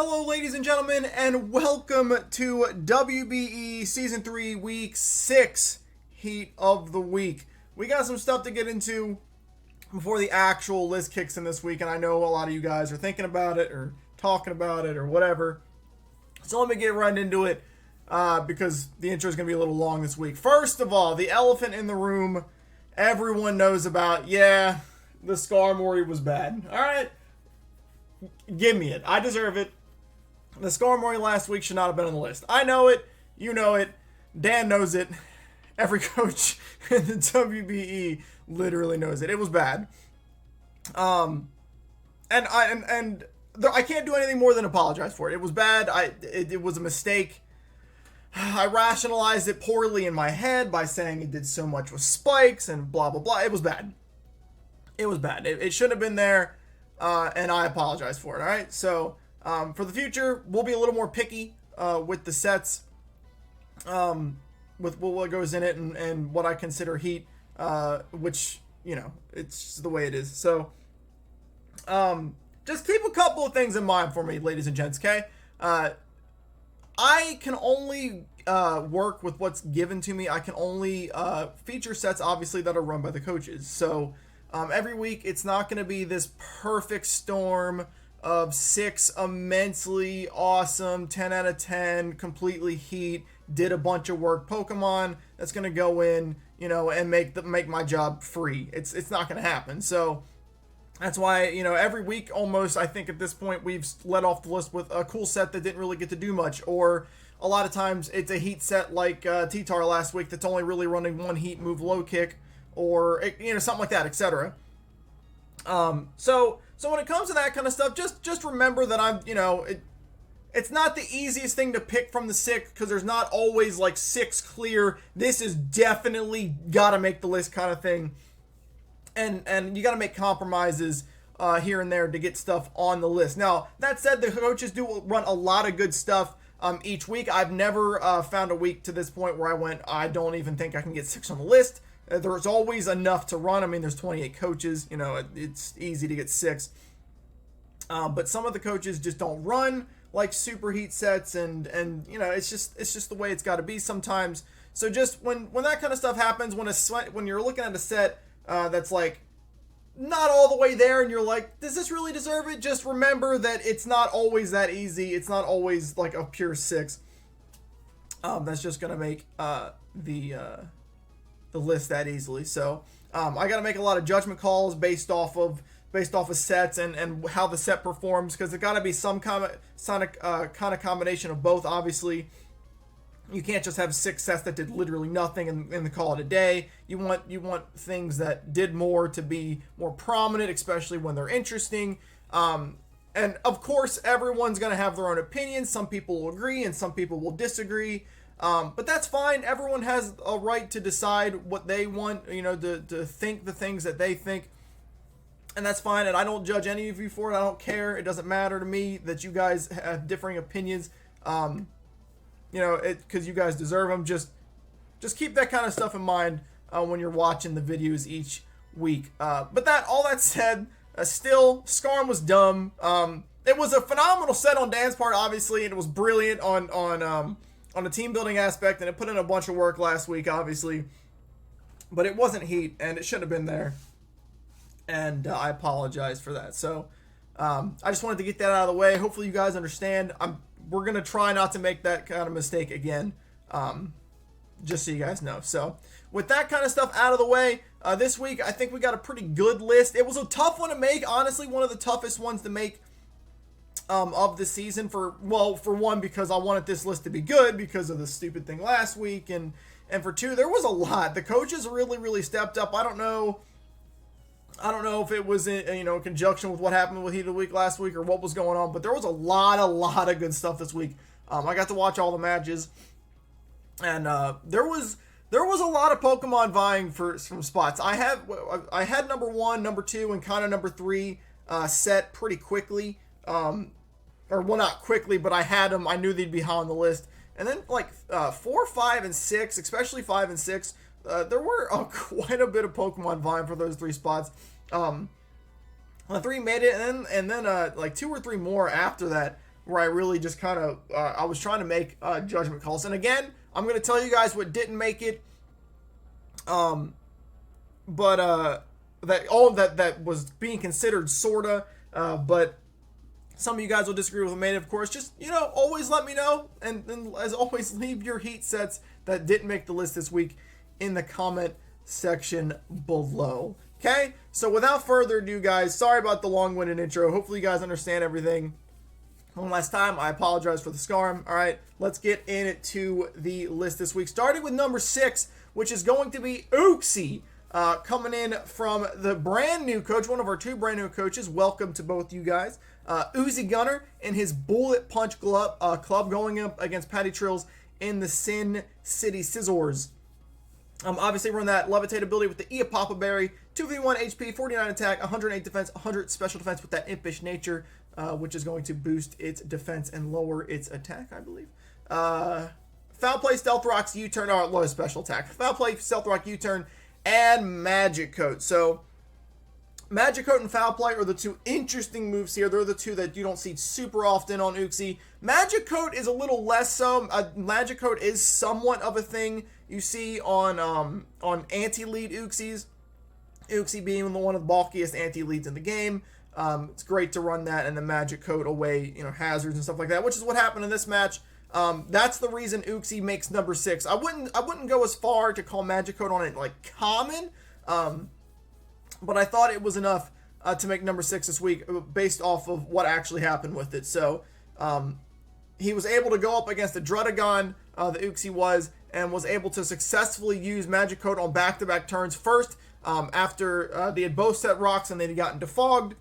Hello, ladies and gentlemen, and welcome to WBE Season 3, Week 6, Heat of the Week. We got some stuff to get into before the actual list kicks in this week, and I know a lot of you guys are thinking about it, or talking about it, or whatever. So let me get right into it, because the intro is going to be a little long this week. First of all, the elephant in the room everyone knows about. Yeah, the Skarmory was bad. Alright? Give me it. I deserve it. The Skarmory last week should not have been on the list. I know it. You know it. Dan knows it. Every coach in the WBE literally knows it. It was bad. I can't do anything more than apologize for it. It was bad. It was a mistake. I rationalized it poorly in my head by saying it did so much with spikes and blah, blah, blah. It was bad. It was bad. It shouldn't have been there, and I apologize for it, all right? So, for the future, we'll be a little more picky with the sets, with what goes in it and what I consider heat, which, you know, it's just the way it is. So, just keep a couple of things in mind for me, ladies and gents, okay? I can only work with what's given to me. I can only feature sets, obviously, that are run by the coaches. So, every week, it's not going to be this perfect storm of 6 immensely awesome, 10 out of 10, completely heat, did a bunch of work Pokemon that's going to go in, you know, and make my job free. It's not going to happen. So that's why, you know, every week almost, I think at this point, we've let off the list with a cool set that didn't really get to do much, or a lot of times it's a heat set like T-Tar last week that's only really running one heat move low kick, or, you know, something like that, etc. So when it comes to that kind of stuff, just remember that I'm, you know, it's not the easiest thing to pick from the 6, because there's not always like 6 clear, this is definitely gotta make the list kind of thing. And you gotta make compromises here and there to get stuff on the list. Now, that said, the coaches do run a lot of good stuff each week. I've never found a week to this point where I went, I don't even think I can get 6 on the list. There's always enough to run. I mean, there's 28 coaches. You know, it's easy to get 6. But some of the coaches just don't run like super heat sets, and you know, it's just the way it's got to be sometimes. So just when that kind of stuff happens, when you're looking at a set that's like not all the way there, and you're like, does this really deserve it? Just remember that it's not always that easy. It's not always like a pure 6. That's just gonna make the list that easily. So I got to make a lot of judgment calls based off of sets and how the set performs, because it got to be some kind of combination of both. Obviously, you can't just have 6 sets that did literally nothing and call it a day. You want things that did more to be more prominent, especially when they're interesting. And of course, everyone's going to have their own opinions. Some people will agree and some people will disagree. But that's fine. Everyone has a right to decide what they want, you know, to think the things that they think. And that's fine. And I don't judge any of you for it. I don't care. It doesn't matter to me that you guys have differing opinions. You know, because you guys deserve them. Just keep that kind of stuff in mind when you're watching the videos each week. But all that said, still, Skarm was dumb. It was a phenomenal set on Dan's part, obviously, and it was brilliant on the team building aspect, and it put in a bunch of work last week, obviously, but it wasn't heat, and it shouldn't have been there, and I apologize for that. So I just wanted to get that out of the way. Hopefully you guys understand. We're gonna try not to make that kind of mistake again, just so you guys know. So with that kind of stuff out of the way, this week I think we got a pretty good list. It was a tough one to make, honestly, one of the toughest ones to make of the season, for one, because I wanted this list to be good because of the stupid thing last week, and for 2, there was a lot. The coaches really stepped up. I don't know if it was in conjunction with what happened with Heat of the Week last week or what was going on, but there was a lot of good stuff this week. I got to watch all the matches, and there was a lot of Pokemon vying for some spots. I had number 1, number 2, and kind of number 3 set pretty quickly. Or well, not quickly, but I had them. I knew they'd be high on the list. And then like 4, 5, and 6, especially 5 and 6, there were quite a bit of Pokemon vying for those 3 spots. 3 made it, and then like 2 or 3 more after that where I really just kind of I was trying to make judgment calls. And again, I'm going to tell you guys what didn't make it. But that all of that was being considered sorta, but some of you guys will disagree with me, of course. Just, always let me know, and as always, leave your heat sets that didn't make the list this week in the comment section below. Okay, so without further ado, guys, sorry about the long-winded intro. Hopefully you guys understand everything. One last time, I apologize for the scarm. All right, let's get into the list this week. Starting with number 6, which is going to be Oopsy, coming in from the brand new coach, one of our 2 brand new coaches. Welcome to both you guys. Uzi Gunner and his Bullet Punch club going up against Patty Trills in the Sin City Scissors. Obviously run that levitate ability with the Eopapa Berry, 2v1 HP, 49 attack, 108 defense, 100 special defense with that impish nature, which is going to boost its defense and lower its attack, I believe. Foul Play, Stealth Rocks, U-turn, low special attack. Foul Play, Stealth Rock, U-turn, and Magic Coat. So Magic Coat and Foul Play are the 2 interesting moves here. They're the 2 that you don't see super often on Uxie. Magic Coat is a little less so. Magic Coat is somewhat of a thing you see on anti-lead Uxies. Uxie being one of the bulkiest anti-leads in the game. It's great to run that and the Magic Coat away, hazards and stuff like that, which is what happened in this match. That's the reason Uxie makes number 6. I wouldn't go as far to call Magic Coat on it like common, but I thought it was enough to make number 6 this week based off of what actually happened with it. So he was able to go up against the Drudagon, the Uxie was, and was able to successfully use Magic Coat on back-to-back turns. First, after they had both set rocks and they'd gotten defogged,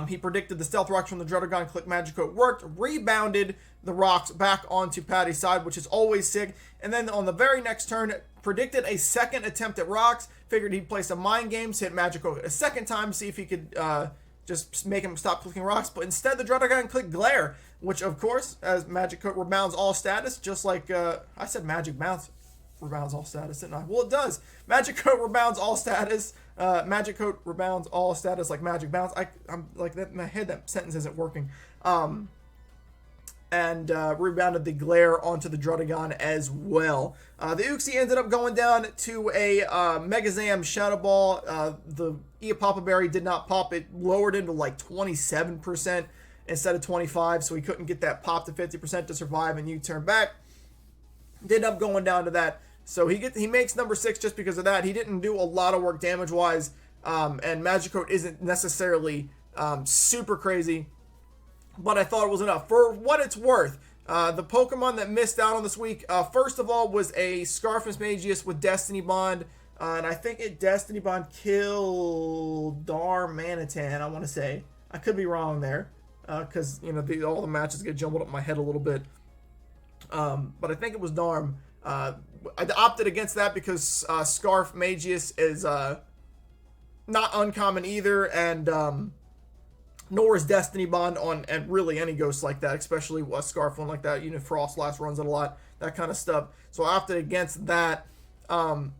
he predicted the Stealth Rocks from the Drudagon, click Magic Coat worked, rebounded the rocks back onto Patty's side, which is always sick. And then on the very next turn, predicted a second attempt at rocks, figured he'd play some mind games, hit Magic Coat a second time, see if he could just make him stop clicking rocks. But instead, the Drudagon clicked Glare, which of course, as Magic Coat rebounds all status, just like, I said Magic Bounce rebounds all status, didn't I? Well, it does. Magic Coat rebounds all status. Magic Coat rebounds all status like Magic Bounce. I'm like that in my head. That sentence isn't working. And rebounded the Glare onto the Drudagon as well. The Uxie ended up going down to a Megazam Shadow Ball. The Eopapa Berry did not pop. It lowered into like 27% instead of 25%, so he couldn't get that pop to 50% to survive and U-turn back. Did end up going down to that. So he makes number 6 just because of that. He didn't do a lot of work damage-wise, and Magic Coat isn't necessarily super crazy, but I thought it was enough. For what it's worth, the Pokemon that missed out on this week, first of all, was a Scarfus Magius with Destiny Bond, and I think Destiny Bond killed Darmanitan, I want to say. I could be wrong there, because, all the matches get jumbled up in my head a little bit. But I think it was Darm. I opted against that because Scarf Magius is not uncommon either, and nor is Destiny Bond on and really any ghost like that, especially a Scarf one like that. Frost Blast runs it a lot, that kind of stuff. So I opted against that. And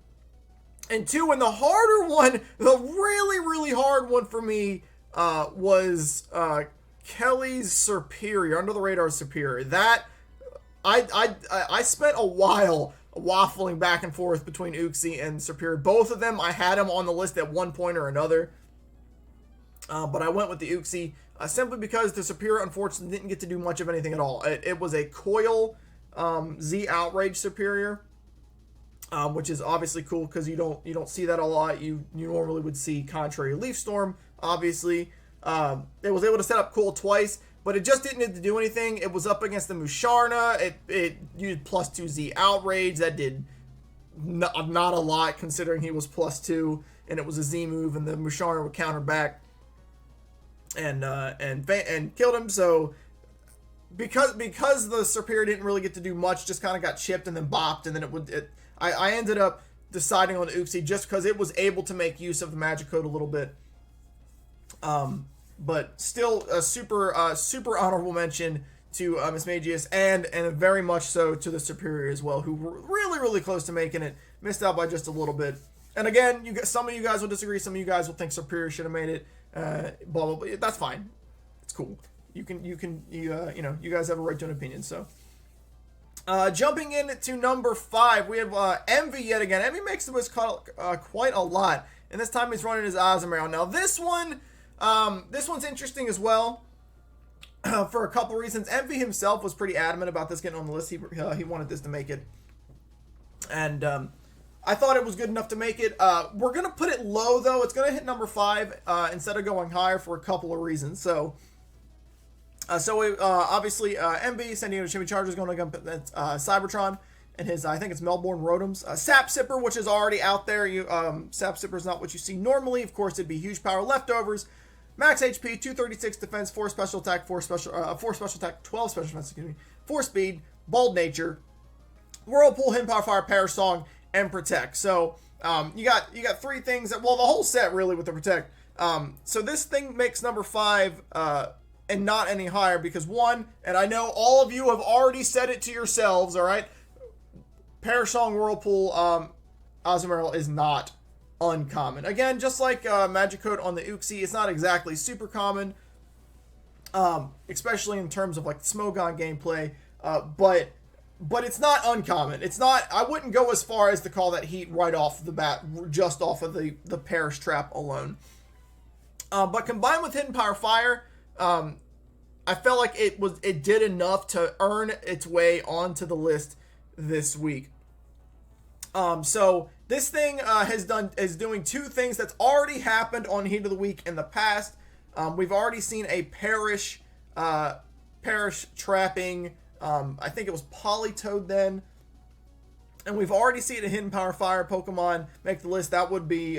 2, and the harder one, the really, really hard one for me was Kelly's Superior, Under the Radar Superior. That I spent a while waffling back and forth between Uxie and Superior. Both of them, I had them on the list at one point or another. But I went with the Uxie simply because the Superior, unfortunately, didn't get to do much of anything at all. It was a Coil Z Outrage Superior, which is obviously cool because you don't see that a lot. You normally would see Contrary Leaf Storm, obviously. It was able to set up Cool twice, but it just didn't need to do anything. It was up against the Musharna. It used +2 Z Outrage. That did not a lot considering he was +2, and it was a Z move, and the Musharna would counter back and killed him. So because the Superior didn't really get to do much, just kind of got chipped and then bopped, and then I ended up deciding on Uxie just because it was able to make use of the Magic Code a little bit. But still a super honorable mention to Miss Magius and very much so to the Superior as well, who were really, really close to making it. Missed out by just a little bit. And again, some of you guys will disagree. Some of you guys will think Superior should have made it. Blah, blah, blah. That's fine. It's cool. you guys have a right to an opinion. So jumping into number 5, we have Envy yet again. Envy makes the list quite a lot, and this time he's running his Azumarill. Now this one's interesting as well. For a couple reasons. Envy himself was pretty adamant about this getting on the list. He wanted this to make it, and I thought it was good enough to make it. We're gonna put it low though. It's gonna hit number 5 instead of going higher for a couple of reasons. So obviously Envy, San Diego Jimmy Chargers going against Cybertron and his I think it's Melbourne Rotoms. Sap Sipper, which is already out there. Sap Sipper is not what you see normally. Of course, it'd be huge power leftovers. Max HP, 236 defense, 4 special attack, 4 special attack, 12 special defense, 4 speed, bold nature, Whirlpool, Hidden Power Fire, Perish Song, and Protect. So you got 3 things that, well, the whole set really with the Protect. So this thing makes number 5 and not any higher because 1, and I know all of you have already said it to yourselves, all right? Perish Song, Whirlpool, Azumarill is not uncommon. Again, just like Magikarp on the oopsy, it's not exactly super common, especially in terms of like Smogon gameplay, but it's not uncommon. It's not, I wouldn't go as far as to call that heat right off the bat, just off of the Perish Trap alone. But combined with Hidden Power Fire, I felt like it did enough to earn its way onto the list this week. So this thing is doing 2 things that's already happened on Heat of the Week in the past. We've already seen a Perish trapping. I think it was Politoed then. And we've already seen a Hidden Power Fire Pokemon make the list. That would be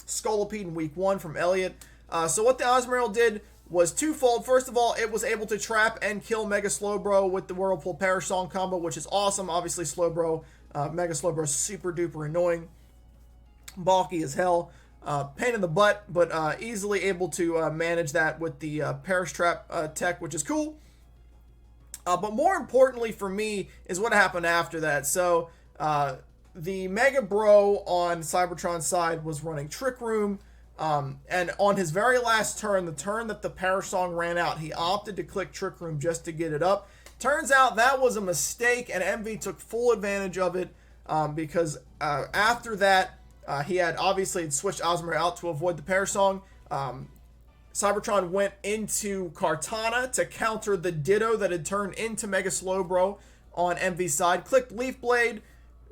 Scolipede in week 1 from Elliot. So what the Azumarill did was twofold. First of all, it was able to trap and kill Mega Slowbro with the Whirlpool Perish Song combo, which is awesome. Obviously, Slowbro, Mega Slowbro is super duper annoying. Balky as hell. Pain in the butt, but easily able to manage that with the Perish Trap tech, which is cool. But more importantly for me is what happened after that. So the Mega Bro on Cybertron's side was running Trick Room. And on his very last turn, the turn that the Perish Song ran out, he opted to click Trick Room just to get it up. Turns out that was a mistake, and Envy took full advantage of it because after that, he had obviously switched Azumarill out to avoid the Perish Song. Cybertron went into Kartana to counter the Ditto that had turned into Mega Slowbro on Envy's side. Clicked Leaf Blade.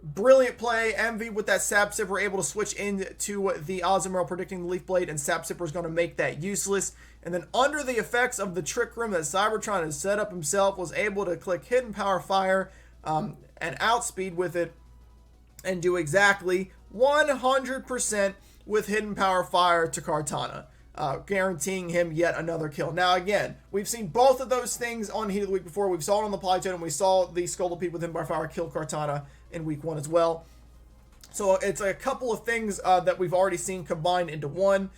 Brilliant play. Envy with that Sap Sipper able to switch into the Azumarill, predicting the Leaf Blade, and Sap Sipper is going to make that useless. And then under the effects of the Trick Room that Cybertron has set up himself, was able to click Hidden Power Fire and outspeed with it and do exactly 100% with Hidden Power Fire to Kartana, guaranteeing him yet another kill. Now again, we've seen both of those things on Heat of the Week before. We saw it on the Politoed, and we saw the Scolipede with Hidden Power Fire kill Kartana in week 1 as well. So it's a couple of things that we've already seen combined into one.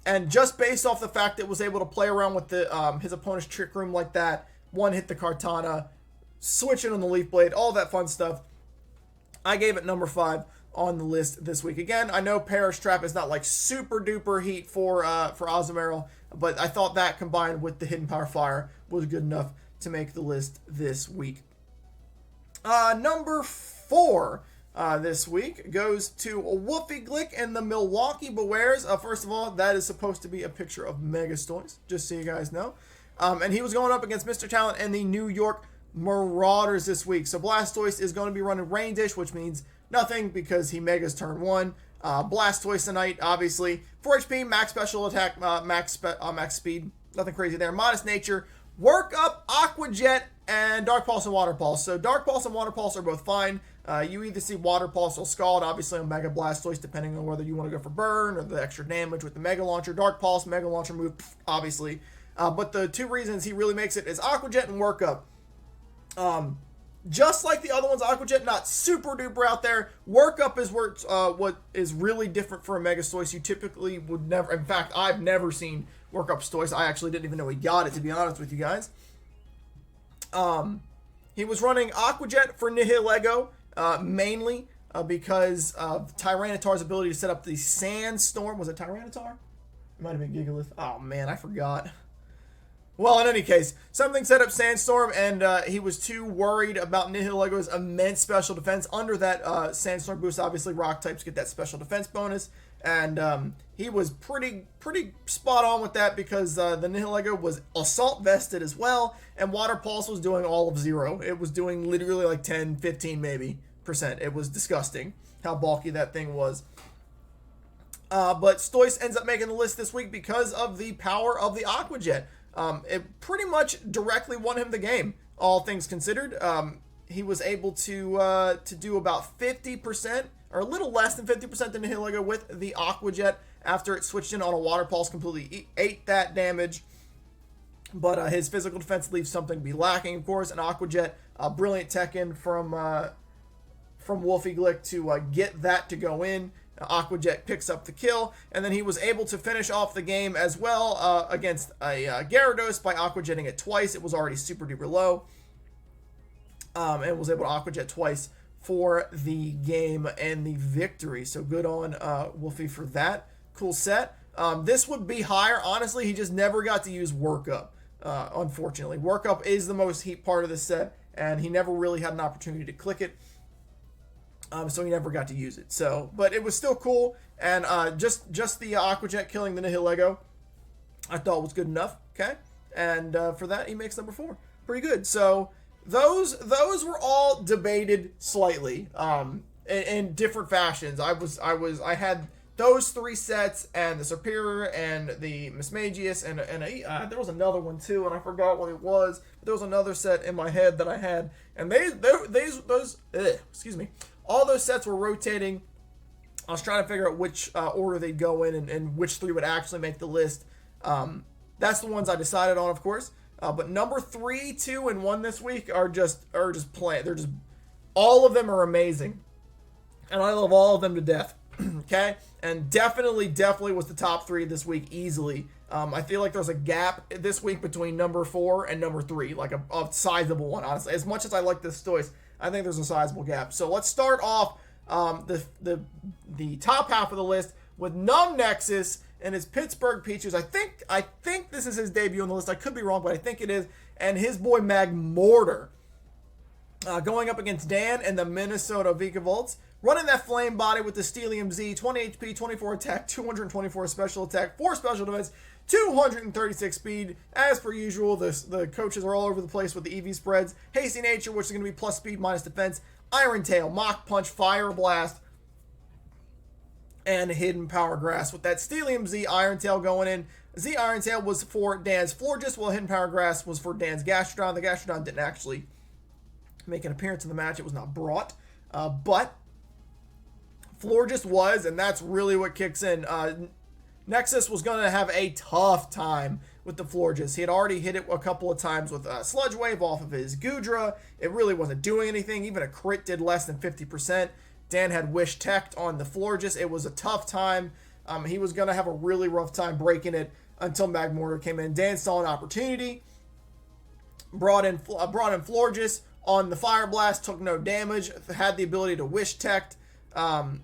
And just based off the fact that it was able to play around with the his opponent's Trick Room like that, one hit the Kartana, switching on the Leaf Blade, all that fun stuff, I gave it number 5 on the list this week. Again, I know Perish Trap is not like super duper heat for Azumarill, but I thought that combined with the Hidden Power Fire was good enough to make the list this week. Number 4 this week goes to Woofy Glick and the Milwaukee Bewares. First of all, that is supposed to be a picture of Megastoise, just so you guys know. And he was going up against Mr. Talent and the New York Marauders this week. So Blastoise is going to be running Rain Dish, which means nothing because he Megas turn 1. Blastoise tonight, obviously. 4 HP, max special attack, max speed. Nothing crazy there. Modest nature. Work Up, Aqua Jet, and Dark Pulse and Water Pulse. So Dark Pulse and Water Pulse are both fine. You either see Water Pulse or Scald, obviously on Mega Blastoise, depending on whether you want to go for Burn or the extra damage with the Mega Launcher. Dark Pulse, Mega Launcher move, obviously. But the 2 reasons he really makes it is Aqua Jet and Work Up. Just like the other ones, Aqua Jet not super duper out there. Work Up is what is really different for a Megastoise. You typically would never, in fact, I've never seen Work Up Stoise. I actually didn't even know he got it, to be honest with you guys. He was running Aqua Jet for Nihilego, mainly because of Tyranitar's ability to set up the Sandstorm. Was it Tyranitar? It might have been Gigalith. Oh man, I forgot. Well, in any case, something set up Sandstorm, and he was too worried about Nihilego's immense special defense. Under that Sandstorm boost, obviously Rock types get that special defense bonus, and he was pretty spot on with that because the Nihilego was Assault Vested as well, and Water Pulse was doing all of 0. It was doing literally like 10, 15 maybe %. It was disgusting how bulky that thing was. But Stoice ends up making the list this week because of the power of the Aqua Jet. It pretty much directly won him the game, all things considered. He was able to do about 50%, or a little less than 50% to Nihilego with the Aqua Jet after it switched in on a Water Pulse, completely ate that damage. But his physical defense leaves something to be lacking, of course. An Aqua Jet, brilliant tech in from Wolfie Glick to get that to go in. Aqua Jet picks up the kill, and then he was able to finish off the game as well against a Gyarados by Aqua Jetting it twice. It was already super duper low, and was able to Aqua Jet twice for the game and the victory. So good on Wolfie for that. Cool set. This would be higher. Honestly, he just never got to use Workup, unfortunately. Workup is the most heat part of the set, and he never really had an opportunity to click it. So he never got to use it. So, but it was still cool, and just the Aqua Jet killing the Nihilego, I thought was good enough. Okay, and for that he makes number 4. Pretty good. So those were all debated slightly, in different fashions. I had those 3 sets and the Superior and the Mismagius and there was another one too, and I forgot what it was. But there was another set in my head that I had, and excuse me. All those sets were rotating. I was trying to figure out which order they'd go in and which 3 would actually make the list. That's the ones I decided on, of course. But number 3, 2, and 1 this week are just plain. They're just, all of them are amazing, and I love all of them to death. Okay, and definitely was the top 3 this week easily. I feel like there's a gap this week between number 4 and number 3, like a sizable one. Honestly, as much as I like this Stoice, I think there's a sizable gap. So let's start off the top half of the list with Numb Nexus and his Pittsburgh Peaches. I think this is his debut on the list. I could be wrong, but I think it is. And his boy Magmortar going up against Dan and the Minnesota Vikavolt. Running that Flame Body with the Steelium Z, 20 HP, 24 attack, 224 special attack, 4 special defense, 236 speed. As per usual, the coaches are all over the place with the EV spreads. Hasty Nature, which is going to be plus speed minus defense. Iron Tail, Mach Punch, Fire Blast, and Hidden Power Grass. With that Steelium Z Iron Tail going in. Z Iron Tail was for Dan's Florges, while Hidden Power Grass was for Dan's Gastrodon. The Gastrodon didn't actually make an appearance in the match. It was not brought. But Florges was, and that's really what kicks in. Nexus was going to have a tough time with the Florges. He had already hit it a couple of times with Sludge Wave off of his Goodra. It really wasn't doing anything. Even a crit did less than 50%. Dan had Wish Teched on the Florges. It was a tough time. He was going to have a really rough time breaking it until Magmortar came in. Dan saw an opportunity, brought in Florges on the Fire Blast, took no damage, had the ability to Wish Teched, and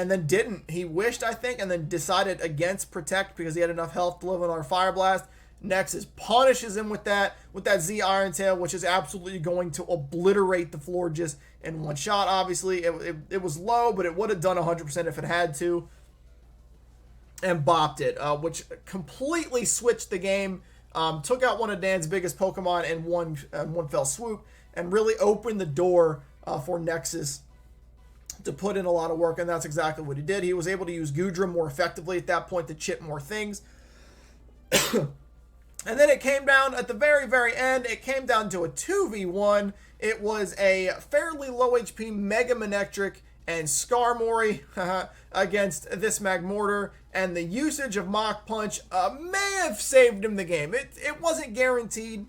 then didn't. He wished, I think, and then decided against Protect because he had enough health to live on our Fire Blast. Nexus punishes him with that Z Iron Tail, which is absolutely going to obliterate the Florges in one shot. Obviously, it was low, but it would have done 100% if it had to. And bopped it, which completely switched the game. Took out one of Dan's biggest Pokemon in one fell swoop, and really opened the door for Nexus to put in a lot of work, and that's exactly what he did. He was able to use Goodra more effectively at that point to chip more things. And then it came down at the very, very end. It came down to a 2v1. It was a fairly low HP Mega Manectric and Skarmory against this Magmortar, and the usage of Mach Punch may have saved him the game. It wasn't guaranteed,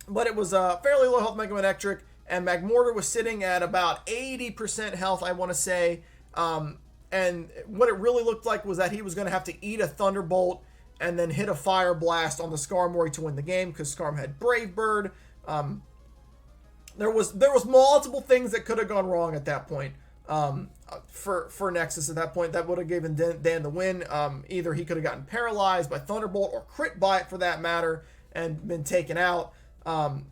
but it was a fairly low health Mega Manectric, and Magmortar was sitting at about 80% health, I want to say. And what it really looked like was that he was going to have to eat a Thunderbolt and then hit a Fire Blast on the Skarmory to win the game because Skarm had Brave Bird. There was multiple things that could have gone wrong at that point. for Nexus at that point. That would have given Dan the win. Either he could have gotten paralyzed by Thunderbolt or crit by it for that matter and been taken out. And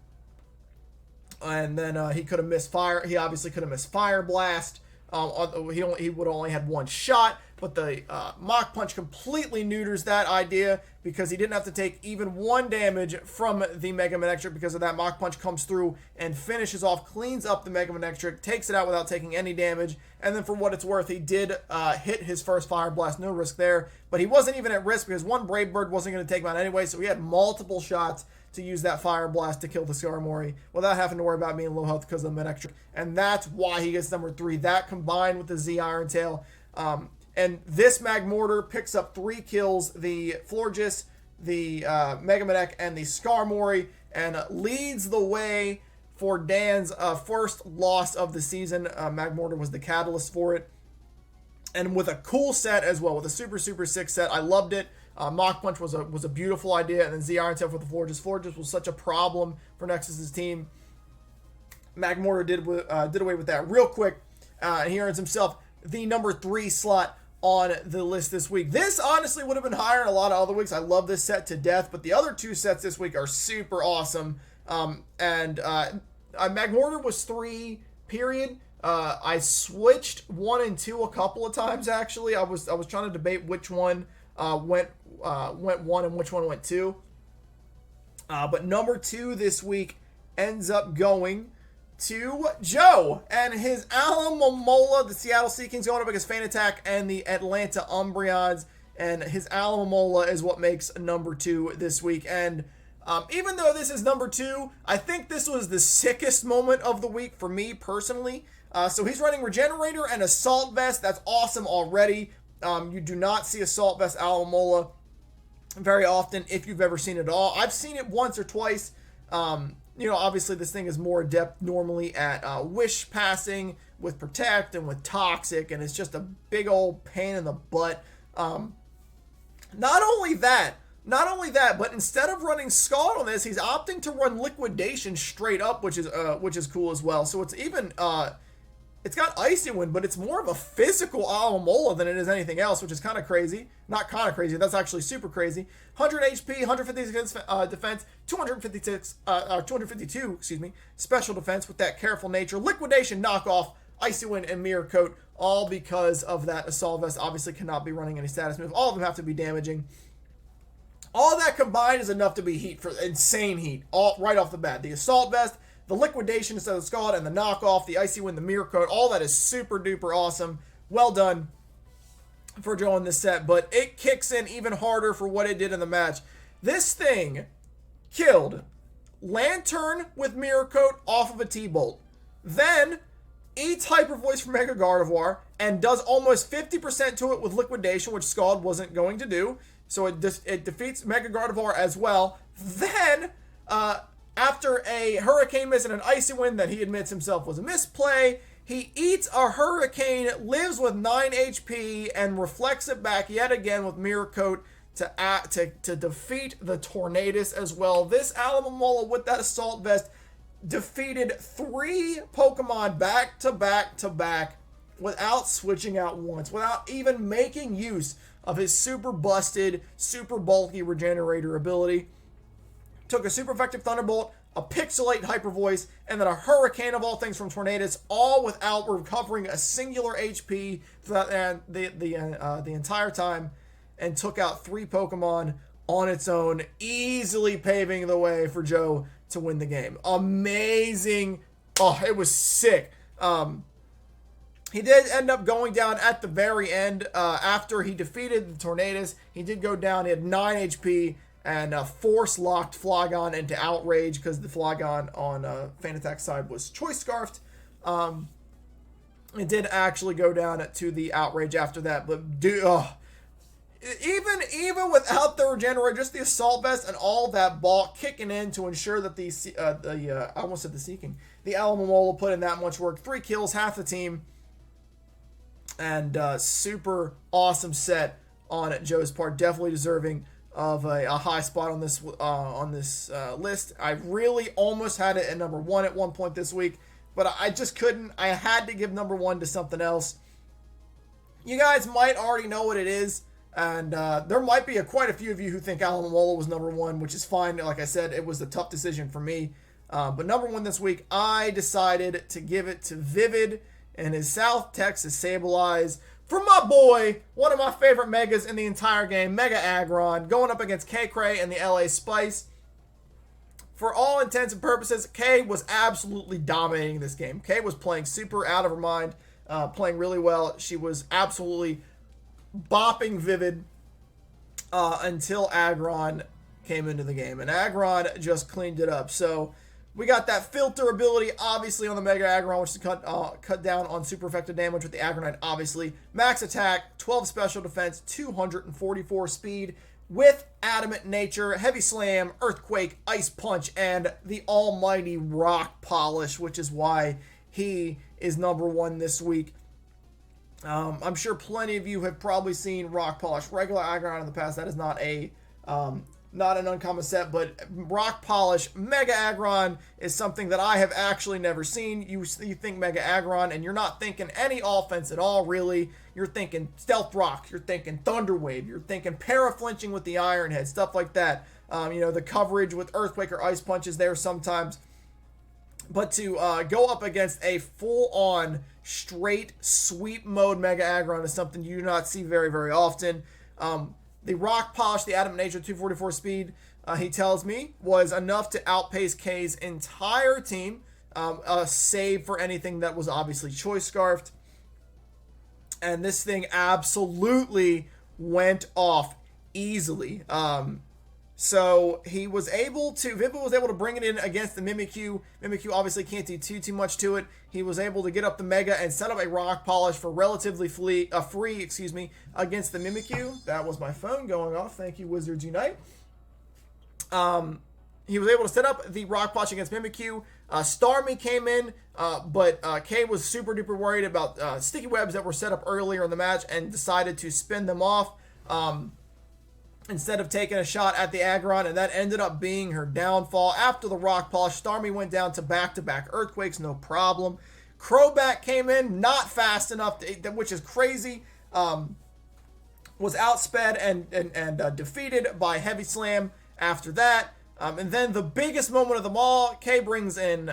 then he could have missed fire. He obviously could have missed Fire Blast. He would have only had one shot, but the Mach Punch completely neuters that idea because he didn't have to take even one damage from the Mega Manectric because of that. Mach Punch comes through and finishes off, cleans up the Mega Manectric, takes it out without taking any damage, and then for what it's worth, he did hit his first Fire Blast, no risk there, but he wasn't even at risk because one Brave Bird wasn't going to take him out anyway, so he had multiple shots to use that Fire Blast to kill the Skarmory without having to worry about being low health because of the Manectric. And that's why he gets number 3. That combined with the Z Iron Tail. And this Magmortar picks up 3 kills, the Florges, the Mega Manec, and the Skarmory, and leads the way for Dan's first loss of the season. Magmortar was the catalyst for it. And with a cool set as well, with a super, super sick set. I loved it. Mach Punch was a beautiful idea, and then Z Iron Tail for the Florges. Florges was such a problem for Nexus's team. Magmortar did away with that real quick, and he earns himself the number 3 slot on the list this week. This honestly would have been higher in a lot of other weeks. I love this set to death, but the other 2 sets this week are super awesome. Magmortar was 3, period. I switched 1 and 2 a couple of times actually. I was trying to debate which one went 1 and which one went 2. But number 2 this week ends up going to Joe and his Alomomola. The Seattle Sea Kings going up against Feint Attack and the Atlanta Umbreons. And his Alomomola is what makes number 2 this week. And even though this is number 2, I think this was the sickest moment of the week for me personally. So he's running Regenerator and Assault Vest. That's awesome already. You do not see Assault Vest Alomomola very often if you've ever seen it at all. I've seen it once or twice. Obviously this thing is more adept normally at Wish passing with Protect and with Toxic, and it's just a big old pain in the butt. Not only that, but instead of running Scald on this, he's opting to run Liquidation straight up, which is cool as well. So it's even it's got Icy Wind, but it's more of a physical Alomomola than it is anything else, which is kind of crazy. Not kind of crazy, that's actually super crazy. 100 HP, 156 defense, 252, special defense with that careful nature. Liquidation, knockoff, Icy Wind, and Mirror Coat, all because of that Assault Vest. Obviously cannot be running any status move. All of them have to be damaging. All that combined is enough to be heat, for insane heat, all right off the bat. The Assault Vest, the Liquidation instead of the Scald, and the knockoff, the Icy Wind, the Mirror Coat, all that is super duper awesome. Well done for Joe in this set, but it kicks in even harder for what it did in the match. This thing killed Lantern with Mirror Coat off of a T-Bolt. Then eats Hyper Voice from Mega Gardevoir and does almost 50% to it with Liquidation, which Scald wasn't going to do. So it defeats Mega Gardevoir as well. Then, after a Hurricane Miss and an Icy Wind that he admits himself was a misplay, he eats a Hurricane, lives with 9 HP, and reflects it back yet again with Mirror Coat to defeat the Tornadus as well. This Alomomola with that Assault Vest defeated 3 Pokemon back to back to back without switching out once, without even making use of his super busted, super bulky Regenerator ability. Took a super effective Thunderbolt, a Pixelate Hyper Voice, and then a Hurricane of all things from Tornadus, all without recovering a singular HP the entire time, and took out 3 Pokemon on its own, easily paving the way for Joe to win the game. Amazing. Oh, it was sick. He did end up going down at the very end. After he defeated the Tornadus, he did go down. He had 9 HP and force-locked Flygon into Outrage because the Flygon on Feint Attack's side was Choice Scarfed. It did actually go down to the Outrage after that. But even without the Regenerator, just the Assault Vest and all that bulk kicking in to ensure that I almost said the Seeking. The Alomomola put in that much work. 3 kills, half the team. And super awesome set on Joe's part. Definitely deserving of a high spot on this list. I really almost had it at number 1 at one point this week, but I just couldn't. I had to give number 1 to something else. You guys might already know what it is, and there might be quite a few of you who think Alomomola was number one, which is fine. Like I said, it was a tough decision for me. But number one this week, I decided to give it to Vivid and his South Texas Sableye for my boy, one of my favorite Megas in the entire game, Mega Agron, going up against K-Cray and the LA Spice. For all intents and purposes, Kay was absolutely dominating this game. Kay was playing super out of her mind, playing really well. She was absolutely bopping Vivid until Agron came into the game. And Agron just cleaned it up. So we got that filter ability, obviously, on the Mega Agron, which is cut down on super effective damage with the Agronite, obviously. Max attack, 12 special defense, 244 speed, with Adamant Nature, Heavy Slam, Earthquake, Ice Punch, and the almighty Rock Polish, which is why he is number one this week. I'm sure plenty of you have probably seen Rock Polish regular Agron in the past. That is not an uncommon set, but Rock Polish Mega Agron is something that I have actually never seen. You think Mega Agron, and you're not thinking any offense at all, really. You're thinking Stealth Rock, you're thinking Thunder Wave, you're thinking para-flinching with the Iron Head, stuff like that. The coverage with Earthquake or Ice Punch is there sometimes. But to go up against a full-on, straight sweep mode Mega Agron is something you do not see very, very often. The Rock Polish, the Adamant Nature, 244 speed, he tells me, was enough to outpace K's entire team, save for anything that was obviously Choice Scarfed. And this thing absolutely went off easily. So he was able to, Vivid was able to bring it in against the Mimikyu. Mimikyu obviously can't do too much to it. He was able to get up the Mega and set up a Rock Polish for relatively free against the Mimikyu. That was my phone going off. Thank you, Wizards Unite. He was able to set up the Rock Polish against Mimikyu. Starmie came in, but Kay was super duper worried about sticky webs that were set up earlier in the match and decided to spin them off instead of taking a shot at the Agron, and that ended up being her downfall. After the Rock Polish, Starmie went down to back-to-back Earthquakes, no problem. Crobat came in, not fast enough, which is crazy. Was outsped and defeated by Heavy Slam after that. And then the biggest moment of them all, Kay brings in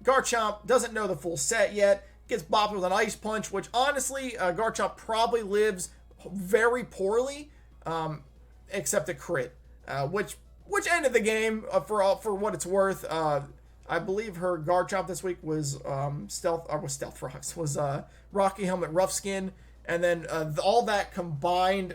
Garchomp, doesn't know the full set yet, gets bopped with an Ice Punch, which honestly, Garchomp probably lives very poorly, except a crit, which ended the game for what it's worth. I believe her Garchomp this week was Rocky Helmet Rough Skin, and then all that combined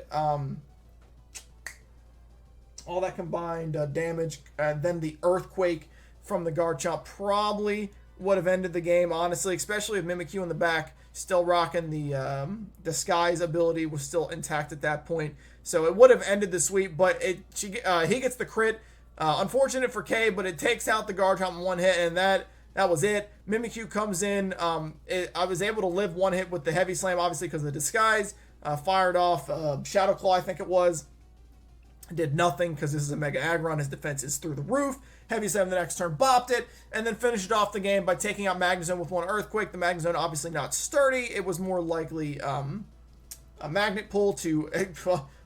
damage, and then the Earthquake from the Garchomp probably would have ended the game, honestly, especially with Mimikyu in the back still rocking the Disguise ability was still intact at that point. So it would have ended the sweep, but he gets the crit. Unfortunate for Kay, but it takes out the Garchomp in one hit, and that was it. Mimikyu comes in. I was able to live one hit with the Heavy Slam, obviously, because of the Disguise. Fired off Shadow Claw, I think it was. Did nothing because this is a Mega Agron. His defense is through the roof. Heavy Slam the next turn bopped it, and then finished off the game by taking out Magnezone with one Earthquake. The Magnezone obviously not sturdy. It was more likely a Magnet Pull to,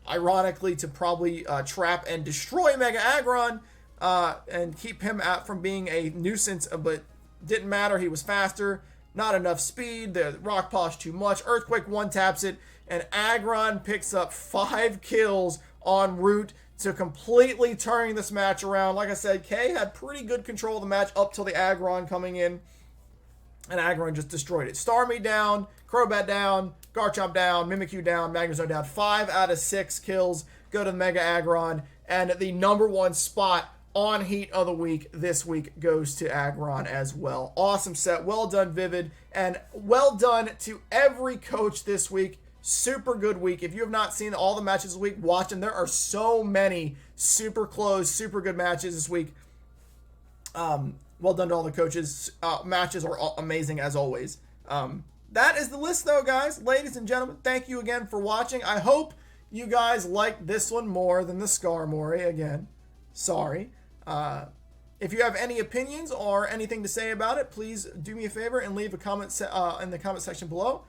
ironically, to probably trap and destroy Mega Agron and keep him out from being a nuisance, but didn't matter. He was faster. Not enough speed. The Rock Polish too much. Earthquake one taps it, and Agron picks up 5 kills en route to completely turning this match around. Like I said, Kay had pretty good control of the match up till the Agron coming in, and Agron just destroyed it. Starmie down, Crobat down, Garchomp down, Mimikyu down, Magnezone down. 5 out of 6 kills go to the Mega Agron, and the number 1 spot on Heat of the Week this week goes to Agron as well. Awesome set. Well done, Vivid, and well done to every coach this week. Super good week. If you have not seen all the matches this week, watch them. There are so many super close, super good matches this week. Well done to all the coaches. Matches are amazing as always. That is the list though, guys. Ladies and gentlemen, thank you again for watching. I hope you guys liked this one more than the Skarmory. Again, sorry. If you have any opinions or anything to say about it, please do me a favor and leave a comment in the comment section below.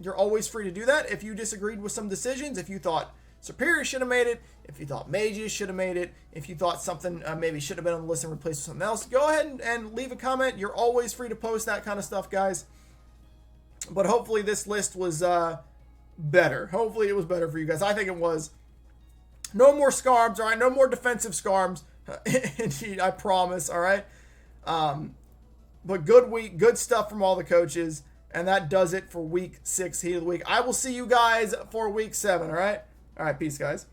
you're always free to do that. If you disagreed with some decisions, if you thought Superior should have made it, if you thought Mages should have made it, if you thought something maybe should have been on the list and replaced with something else, go ahead and leave a comment. You're always free to post that kind of stuff, guys. But hopefully this list was better. Hopefully it was better for you guys. I think it was. No more Scarms, all right? No more defensive Scarms. Indeed, I promise, all right? But good week, good stuff from all the coaches. And that does it for week 6 Heat of the Week. I will see you guys for week 7, all right? All right, peace, guys.